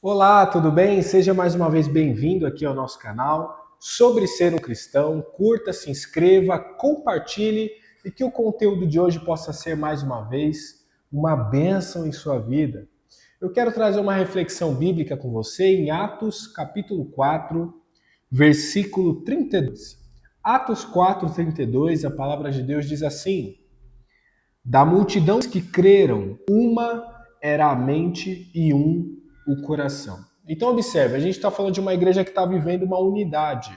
Olá, tudo bem? Seja mais uma vez bem-vindo aqui ao nosso canal sobre ser um cristão. Curta, se inscreva, compartilhe e que o conteúdo de hoje possa ser mais uma vez uma bênção em sua vida. Eu quero trazer uma reflexão bíblica com você em Atos capítulo 4, versículo 32. Atos 4, 32, a palavra de Deus diz assim: Da multidão que creram, uma era a mente e um o coração. Então observe, a gente está falando de uma igreja que está vivendo uma unidade,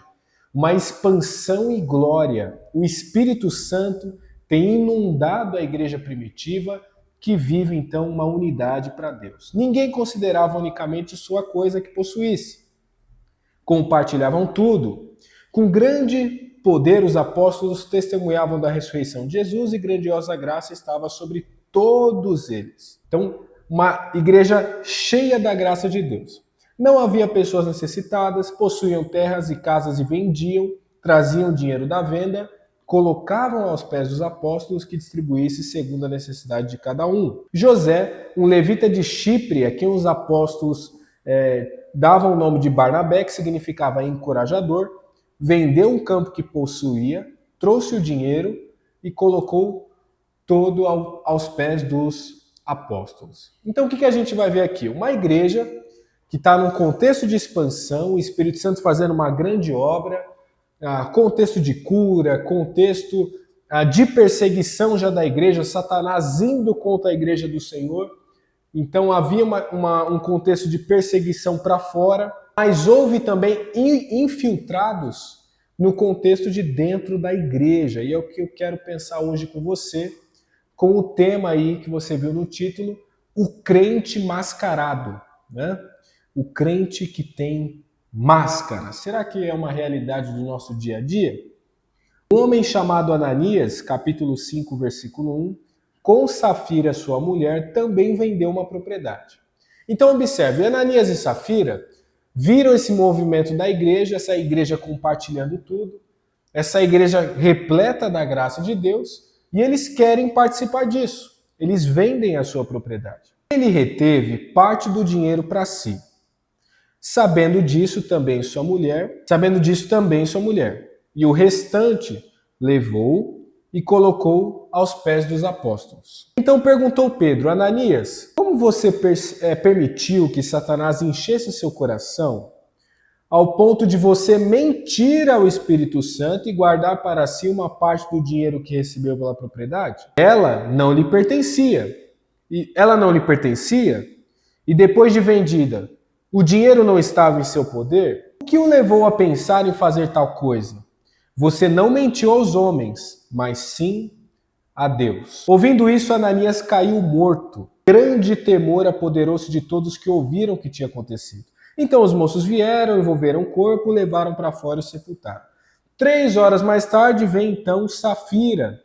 uma expansão e glória. O Espírito Santo tem inundado a igreja primitiva que vive então uma unidade para Deus. Ninguém considerava unicamente sua coisa que possuísse. Compartilhavam tudo. Com grande poder, os apóstolos testemunhavam da ressurreição de Jesus e grandiosa graça estava sobre todos eles. Então, uma igreja cheia da graça de Deus. Não havia pessoas necessitadas, possuíam terras e casas e vendiam, traziam dinheiro da venda, colocavam aos pés dos apóstolos que distribuísse segundo a necessidade de cada um. José, um levita de Chipre, a quem os apóstolos davam o nome de Barnabé, que significava encorajador, vendeu um campo que possuía, trouxe o dinheiro e colocou todo aos pés dos apóstolos. Então o que a gente vai ver aqui? Uma igreja que está num contexto de expansão, o Espírito Santo fazendo uma grande obra, contexto de cura, contexto de perseguição já da igreja, Satanás indo contra a igreja do Senhor. Então havia um contexto de perseguição para fora, mas houve também infiltrados no contexto de dentro da igreja. E é o que eu quero pensar hoje com você, com o tema aí que você viu no título, o crente mascarado, né? O crente que tem máscara. Será que é uma realidade do nosso dia a dia? Um homem chamado Ananias, capítulo 5, versículo 1, com Safira, sua mulher, também vendeu uma propriedade. Então observe, Ananias e Safira viram esse movimento da igreja, essa igreja compartilhando tudo, essa igreja repleta da graça de Deus, e eles querem participar disso. Eles vendem a sua propriedade. Ele reteve parte do dinheiro para si. Sabendo disso também sua mulher, e o restante levou e colocou aos pés dos apóstolos. Então perguntou Pedro: Ananias, como você permitiu que Satanás enchesse seu coração ao ponto de você mentir ao Espírito Santo e guardar para si uma parte do dinheiro que recebeu pela propriedade? Ela não lhe pertencia. E depois de vendida, o dinheiro não estava em seu poder? O que o levou a pensar em fazer tal coisa? Você não mentiu aos homens, mas sim a Deus. Ouvindo isso, Ananias caiu morto. Grande temor apoderou-se de todos que ouviram o que tinha acontecido. Então os moços vieram, envolveram o corpo, levaram para fora e o sepultaram. 3 horas mais tarde vem então Safira.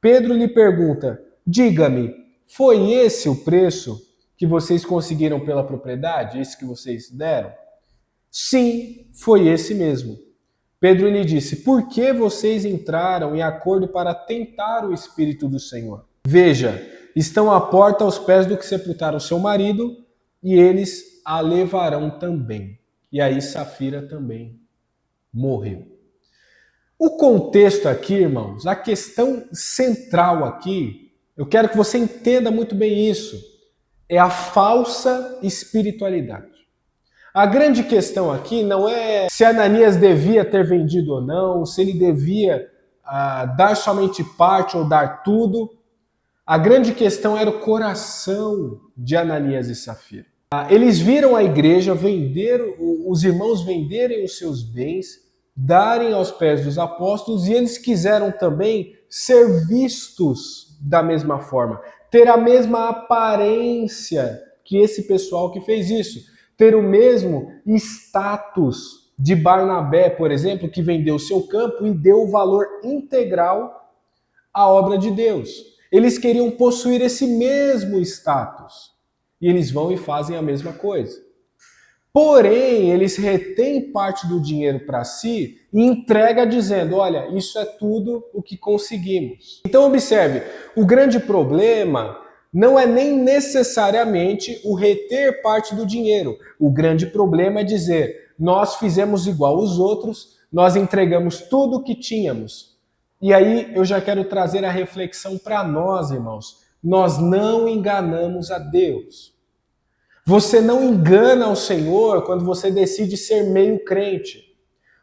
Pedro lhe pergunta: diga-me, foi esse o preço que vocês conseguiram pela propriedade? Esse que vocês deram? Sim, foi esse mesmo. Pedro lhe disse: por que vocês entraram em acordo para tentar o Espírito do Senhor? Veja, estão à porta aos pés do que sepultaram seu marido, e eles a levarão também. E aí Safira também morreu. O contexto aqui, irmãos, a questão central aqui, eu quero que você entenda muito bem isso, é a falsa espiritualidade. A grande questão aqui não é se Ananias devia ter vendido ou não, se ele devia dar somente parte ou dar tudo. A grande questão era o coração de Ananias e Safira. Eles viram a igreja vender, os irmãos venderem os seus bens, darem aos pés dos apóstolos, e eles quiseram também ser vistos da mesma forma, ter a mesma aparência que esse pessoal que fez isso, ter o mesmo status de Barnabé, por exemplo, que vendeu seu campo e deu o valor integral à obra de Deus. Eles queriam possuir esse mesmo status. E eles vão e fazem a mesma coisa. Porém, eles retêm parte do dinheiro para si e entregam dizendo: olha, isso é tudo o que conseguimos. Então observe, o grande problema não é nem necessariamente o reter parte do dinheiro. O grande problema é dizer, nós fizemos igual os outros, nós entregamos tudo o que tínhamos. E aí eu já quero trazer a reflexão para nós, irmãos. Nós não enganamos a Deus. Você não engana o Senhor quando você decide ser meio crente.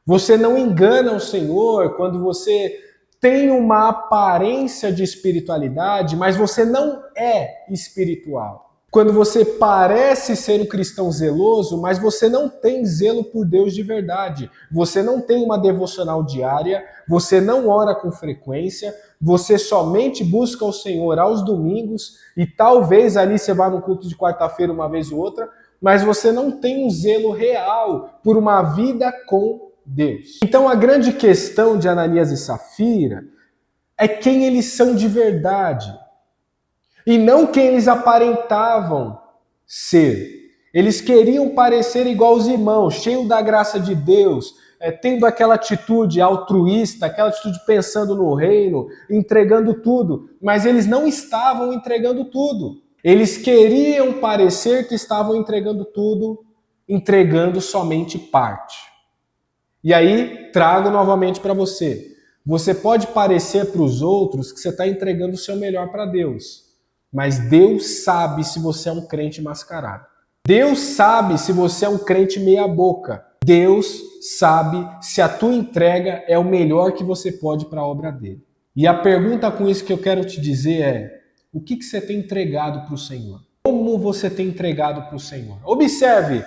Você não engana o Senhor quando você tem uma aparência de espiritualidade, mas você não é espiritual. Quando você parece ser um cristão zeloso, mas você não tem zelo por Deus de verdade. Você não tem uma devocional diária, você não ora com frequência, você somente busca o Senhor aos domingos e talvez ali você vá no culto de quarta-feira uma vez ou outra, mas você não tem um zelo real por uma vida com Deus. Então a grande questão de Ananias e Safira é quem eles são de verdade e não quem eles aparentavam ser. Eles queriam parecer igual aos irmãos, cheios da graça de Deus, tendo aquela atitude altruísta, aquela atitude pensando no reino, entregando tudo, mas eles não estavam entregando tudo. Eles queriam parecer que estavam entregando tudo, entregando somente parte. E aí, trago novamente para você. Você pode parecer para os outros que você está entregando o seu melhor para Deus. Mas Deus sabe se você é um crente mascarado. Deus sabe se você é um crente meia boca. Deus sabe se a tua entrega é o melhor que você pode para a obra dele. E a pergunta com isso que eu quero te dizer é: o que você tem entregado para o Senhor? Como você tem entregado para o Senhor? Observe,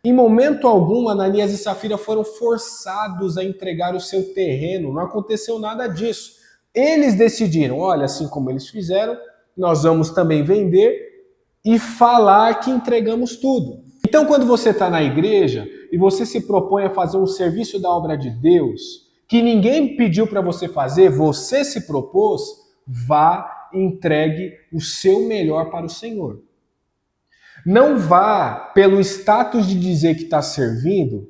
em momento algum, Ananias e Safira foram forçados a entregar o seu terreno. Não aconteceu nada disso. Eles decidiram, olha, assim como eles fizeram, nós vamos também vender e falar que entregamos tudo. Então, quando você está na igreja e você se propõe a fazer um serviço da obra de Deus, que ninguém pediu para você fazer, você se propôs, vá e entregue o seu melhor para o Senhor. Não vá pelo status de dizer que está servindo,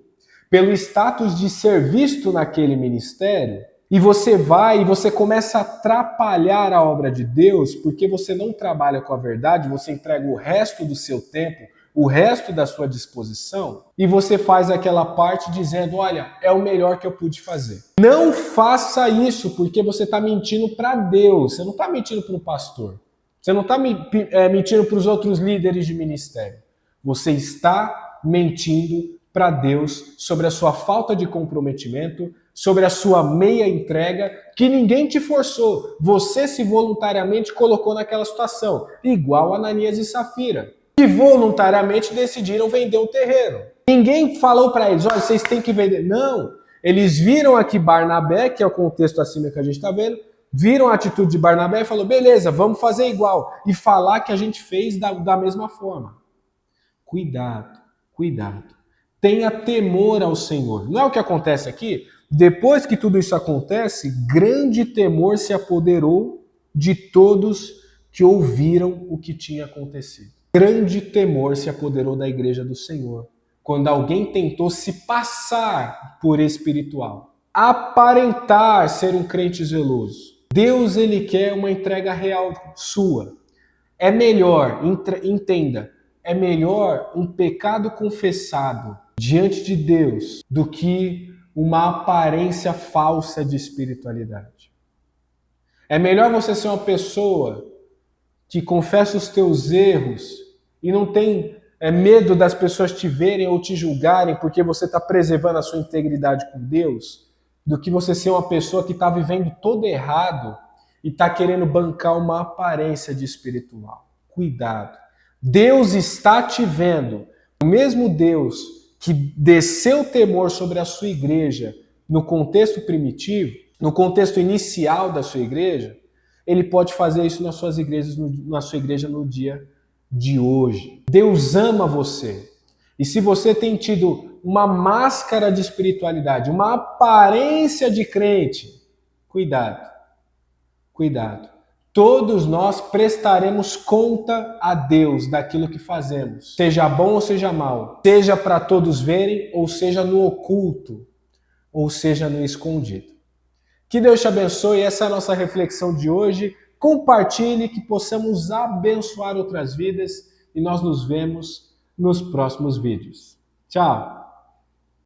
pelo status de ser visto naquele ministério, e você vai e você começa a atrapalhar a obra de Deus, porque você não trabalha com a verdade, você entrega o resto do seu tempo, o resto da sua disposição, e você faz aquela parte dizendo, olha, é o melhor que eu pude fazer. Não faça isso, porque você está mentindo para Deus, você não está mentindo para o pastor. Você não está mentindo para os outros líderes de ministério. Você está mentindo para Deus sobre a sua falta de comprometimento, sobre a sua meia entrega, que ninguém te forçou. Você se voluntariamente colocou naquela situação, igual Ananias e Safira, que voluntariamente decidiram vender o terreno. Ninguém falou para eles, olha, vocês têm que vender. Não, eles viram aqui Barnabé, que é o contexto acima que a gente está vendo, viram a atitude de Barnabé e falou, beleza, vamos fazer igual. E falar que a gente fez da mesma forma. Cuidado, cuidado. Tenha temor ao Senhor. Não é o que acontece aqui? Depois que tudo isso acontece, grande temor se apoderou de todos que ouviram o que tinha acontecido. Grande temor se apoderou da igreja do Senhor, quando alguém tentou se passar por espiritual, aparentar ser um crente zeloso. Deus, ele quer uma entrega real sua. É melhor, entenda, é melhor um pecado confessado diante de Deus do que uma aparência falsa de espiritualidade. É melhor você ser uma pessoa que confessa os teus erros e não tem medo das pessoas te verem ou te julgarem porque você está preservando a sua integridade com Deus, do que você ser uma pessoa que está vivendo todo errado e está querendo bancar uma aparência de espiritual. Cuidado. Deus está te vendo. O mesmo Deus que desceu temor sobre a sua igreja no contexto primitivo, no contexto inicial da sua igreja, ele pode fazer isso nas suas igrejas, na sua igreja no dia de hoje. Deus ama você. E se você tem tido uma máscara de espiritualidade, uma aparência de crente, cuidado. Cuidado. Todos nós prestaremos conta a Deus daquilo que fazemos, seja bom ou seja mal, seja para todos verem, ou seja no oculto, ou seja no escondido. Que Deus te abençoe, essa é a nossa reflexão de hoje. compartilhe, que possamos abençoar outras vidas e nós nos vemos nos próximos vídeos. Tchau!